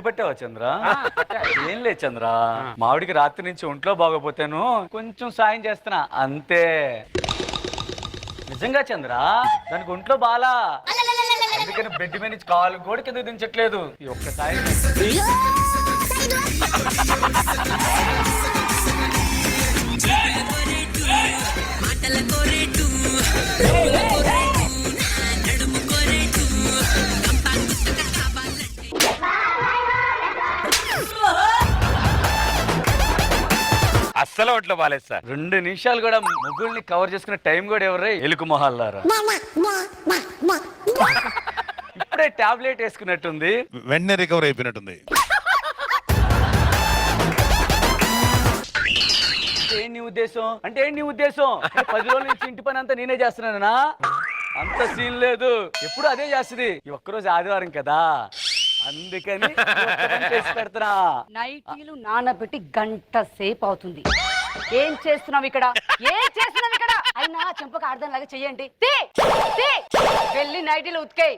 పట్టావా చంద్ర? ఏం లేదు చంద్ర, మావిడికి రాత్రి నుంచి ఒంట్లో బాగోపోతాను, కొంచెం సాయం చేస్తున్నా అంతే. నిజంగా చంద్ర, దానికి ఒంట్లో బాలా, అందుకని బెడ్ మీద నుంచి కాలు కూడా కింద దించట్లేదు. ఈ ఒక్క సాయం అస్సలు ఒంట్లో బాలేదు సార్. 2 నిమిషాలు కూడా ముగ్గుల్ని కవర్ చేసుకునే టైం కూడా ఎవరే ఎలుకు మొహాలారా. ఇప్పుడే టాబ్లెట్ వేసుకున్నట్టుంది. వెంటనే రికవర్ అయిపోయినట్టుంది. ఏంటి నీ ఉద్దేశం? అంటే ఏంటి నీ ఉద్దేశం? 10 రోజుల నుంచి ఇంటి పని అంతా నేనే చేస్తున్నానా? అంత సీన్ లేదు, ఎప్పుడు అదే చేస్తుంది. ఈ ఒక్కరోజు ఆదివారం కదా, అందుకని చేసి పెడతా. నైటీలు నానబెట్టి గంట సేపు అవుతుంది. ఏం చేస్తున్నావు ఇక్కడ? ఏం చేస్తున్నావు ఇక్కడ? అయినా చెంపక అర్థం లాగా చెయ్యండి. వెళ్ళి నైటీలు ఉతికేయ్.